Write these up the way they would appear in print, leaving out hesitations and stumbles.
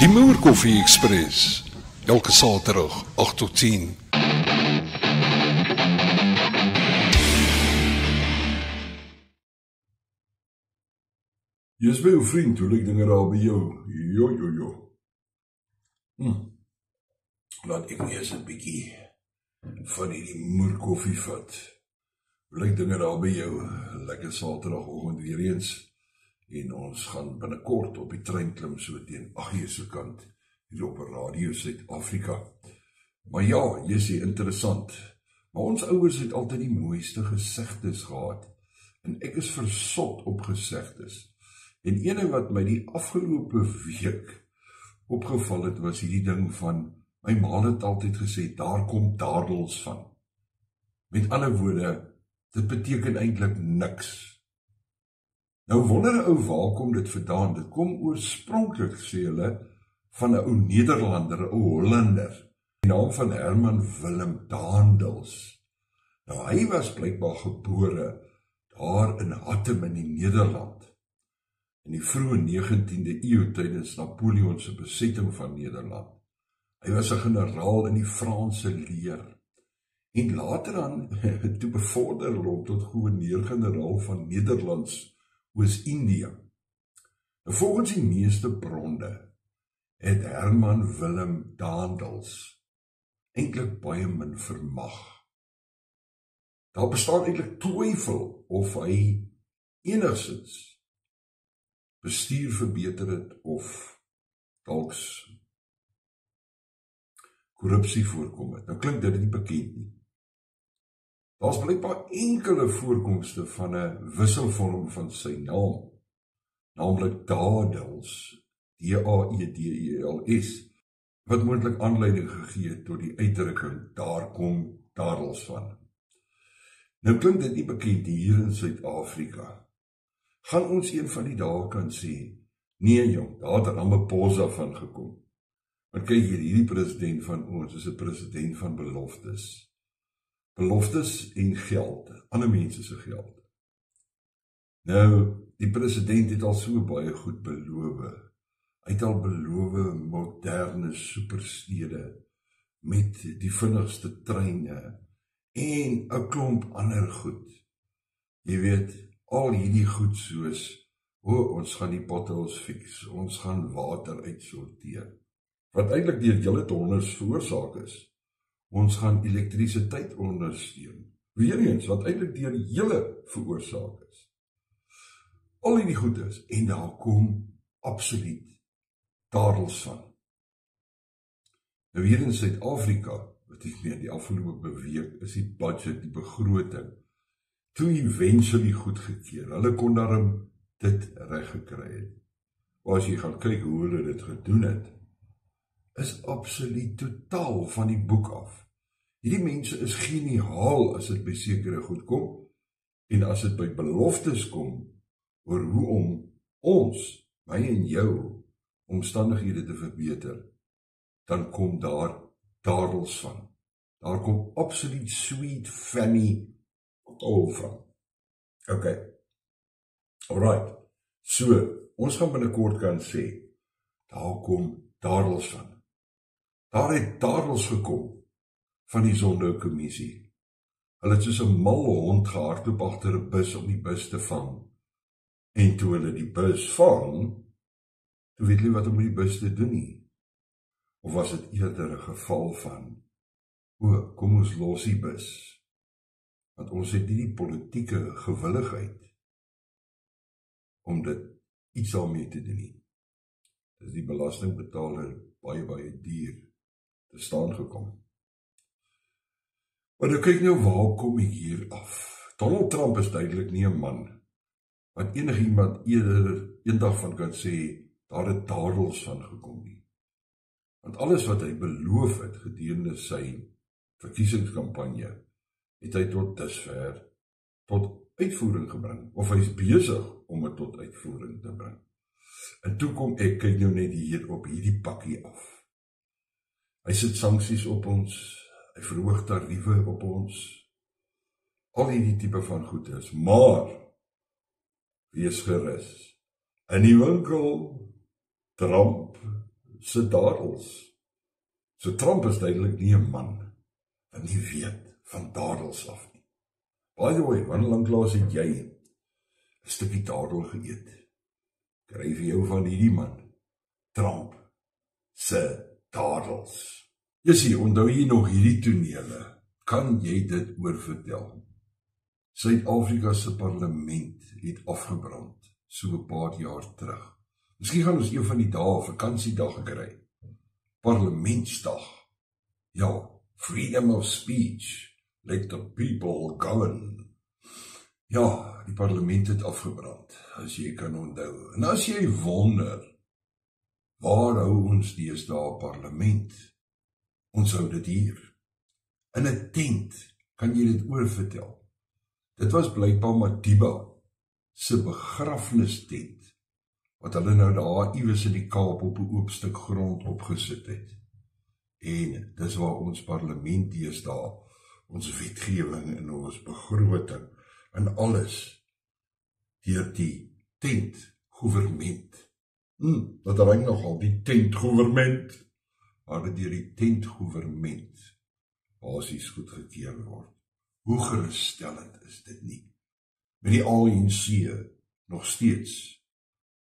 Die Moerkoffie Express, elke Saterdag 8 tot 10. Jy is by jou vriend, hoe lyk dinge daar by jou? Jo. Laat ek eers 'n bietjie van die moerkoffie vat. Hoe lyk dinge daar by jou? Lekker Saterdagoggend weer eens. En ons gaan binnekort op die trein klim so teen 8:00 se kant hier op Radio Suid-Afrika. Maar ja, jy sê interessant. Maar ons ouers het altyd die mooiste gesegdes gehad. En ek is versot op gesegdes. En ene wat my die afgelope week opgeval het, was hierdie ding van, my ma het altyd gesê, daar kom dadels van. Met ander woorde, dit beteken eintlik niks. Nou wonder 'n ou, waar kom dit vandaan? Dit kom oorspronklik, sê hulle, van 'n ou Nederlander, 'n ou Hollander, die naam van Herman Willem Daendels. Nou hy was blykbaar gebore daar in Hattem in die Nederland. In die vroeë 19de eeu tydens Napoleon se besetting van Nederland. Hy was 'n generaal in die Franse leer. En later dan toe bevorder hom tot gouverneur-generaal van Nederlands Oos-Indië. Volgens die meeste bronne het Herman Willem Daendels eintlik baie min vermag. Daar bestaan eintlik twyfel of hy enigsins bestuur verbeter het of dalk korrupsie voorkom het. Nou klink dit nie bekend nie. Daar's blykbaar enkele voorkomste van 'n wisselvorm van sy naam, naamlik Daendels, D-A-E-D-E-L-S, wat moontlik aanleiding gegee het tot die uitdrukking, daar kom dadels van. Nou klink dit nie bekend hier in Suid-Afrika. Gaan ons een van die dae kan sê, nee jong, daar het Ramaphosa van gekom. Want kyk hier, hierdie president van ons is 'n president van beloftes. Beloftes en geld, ander mense se geld. Nou, die president het al so baie goed beloof. Hy het al beloof moderne superstede met die vinnigste treine en 'n klomp ander goed. Jy weet, al hierdie goed soos, ons gaan die potholes fix, ons gaan water uitsorteer, wat eintlik deur julle tonners veroorsaak is. Ons gaan elektrisiteit ondersteun, weer eens, wat eintlik deur julle veroorsaak is. Al hierdie goed is, en daar kom absoluut dadels van. Nou hier in Suid-Afrika, wat ek meen, die afgelope week is die budget, die begroting, toe eventually goedgekeur. Hulle kon daarom dit reggekry het. Maar as jy gaan kyk hoe hulle dit gedoen het, is absoluut totaal van die boek af. Hierdie mense is geniaal as dit by sekere goed kom, en as dit by beloftes kom, oor hoe om ons, my en jou, omstandighede te verbeter, dan kom daar dadels van. Daar kom absoluut sweet fanny van. Okay. Alright. So, ons gaan binnekort kan sê, daar kom dadels van. Daar het dadels gekom van die Zondo-kommissie. Hulle het soos 'n mal hond gehardloop agter 'n bus om die bus te vang. En toe hulle die bus vang, toe weet hulle wat om die bus te doen nie. Of was dit eerder 'n geval van, kom ons los die bus, want ons het nie die politieke gewilligheid om dit iets daarmee te doen nie. Dis die belastingbetaler baie duur te staan gekom. Maar nou kyk nou, waar kom ek hier af? Donald Trump is duidelik nie 'n man wat enigiemand eerder eendag van kan sê, daar het dadels van gekom nie. Want alles wat hy beloof het gedurende sy verkiesingskampanje, het hy tot dusver tot uitvoering gebring, of hy is besig om dit tot uitvoering te bring. En toe kom ek, kyk nou net hier op hierdie pakkie af. Hy sit sanksies op ons, hy verhoog tariewe op ons, al hierdie tipe van goed is, maar, wees gerus, in die winkel, Trump se dadels. So Trump is duidelik nie 'n man wat nie weet van dadels af nie. By the way, wanneer lanklaas het jy 'n stukkie dadel geëet? Kry vir jou van hierdie man, Trump se dadels. Jy sien, onthou jy nog hierdie tonele? Kan jy dit oorvertel? Suid-Afrika se parlement het afgebrand, so 'n paar jaar terug. Miskien gaan ons een van die dae, vakansiedag kry. Parlementsdag. Ja, freedom of speech. Let the people govern. Ja, die parlement het afgebrand, as jy kan onthou. En as jy wonder, waar hou ons deesdae parlement? Ons hou dit hier. In 'n tent, kan jy dit oorvertel? Dit was blykbaar Madiba se begrafnistent, wat hulle nou daar iewers in die Kaap op 'n oop stuk grond opgesit het. En dis waar ons parlement deesdae, ons wetgewing en ons begroting en alles deur die tentgovernement. Dat ring nogal, die tentgovernement, waar dit deur die tentgovernement basies goedgekeur word. Hoe geruststellend is dit nie? Met die ANC nog steeds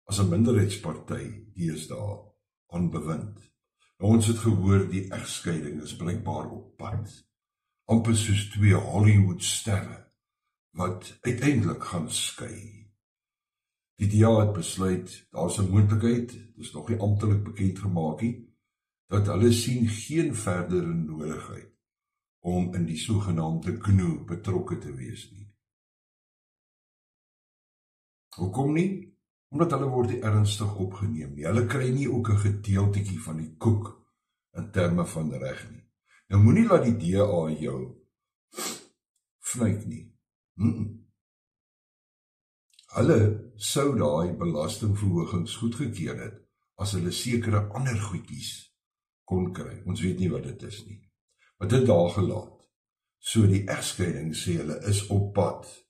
as 'n minderheidsparty deesdae aan bewind. Nou, ons het gehoor die egskeiding is blykbaar op pad. Amper soos 2 Hollywood-sterre wat uiteindelik gaan skei. Die DA het besluit, daar's 'n moontlikheid, dis nog nie amptelik bekend gemaak nie, dat hulle sien geen verdere nodigheid om in die sogenaamde GNU betrokke te wees nie. Hoekom nie? Omdat hulle word nie ernstig opgeneem nie. Hulle kry nie ook 'n gedeeltetjie van die koek in terme van reg nie. Nou moenie laat die DA jou vnuik nie. Hulle sou daai belastingverhogings goedgekeur het as hulle sekere ander goedjies kon kry. Ons weet nie wat dit is nie. Maar dit daar gelaat. So die egskeiding sê hulle is op pad.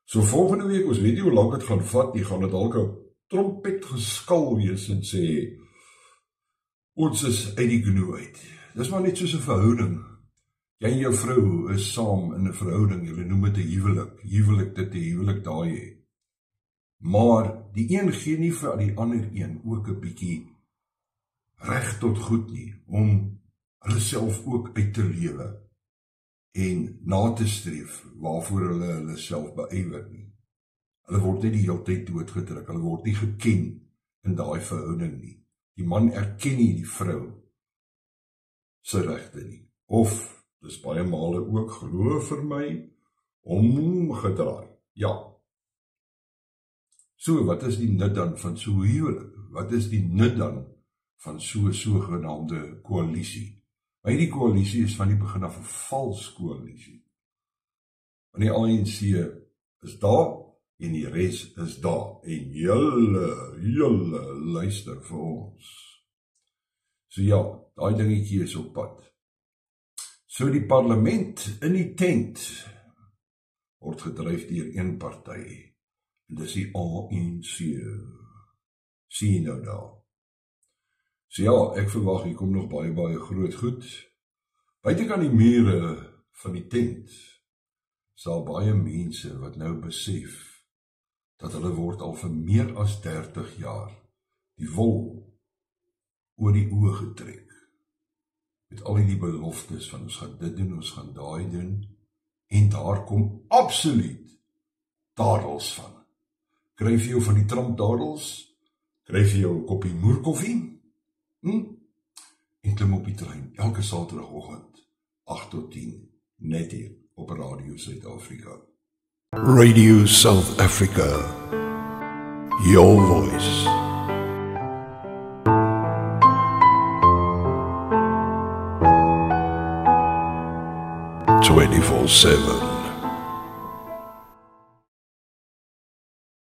So volgende week, ons weet nie hoe lank dit gaan vat nie, gaan dit dalk 'n trompet geskal wees en sê, ons is uit die GNU uit. Dis maar net soos 'n verhouding. Jy en jou vrou is saam in 'n verhouding, julle noem dit 'n huwelik. Huwelik dit, 'n huwelik daai. Maar die een gee nie vir die ander een ook 'n bietjie reg tot goed nie, om hulle self ook uit te lewe en na te streef waarvoor hulle self beywer nie. Hulle word nie die hele tyd doodgedruk, hulle word nie geken in daai verhouding nie. Die man erken nie die vrou se regte nie. Of, dis baie male ook, glo vir my, omgedraai. Ja. So, wat is die nut dan van so 'n huwelik? Wat is die nut dan van so 'n sogenaamde koalisie? Maar hierdie koalisie is van die begin af 'n vals koalisie. Want die ANC is daar en die res is daar. En julle luister vir ons. So ja, daai dingetjie is op pad. So die parlement in die tent word gedryf deur een party. En dis die ANC. Sien nou daar. So ja, ek verwag hier kom nog baie groot goed. Buitekant die mure van die tent sal baie mense wat nou besef dat hulle word al vir meer as 30 jaar die wol oor die oë getrek. Met al die beloftes van ons gaan dit doen, ons gaan daai doen, en daar kom absoluut dadels van. Kry vir jou van die Trump dadels, kry vir jou 'n koppie moerkoffie, en klim op die trein, elke Saterdagoggend, 8 tot 10, net hier op Radio Suid-Afrika. Radio South Africa, your voice. 24/7.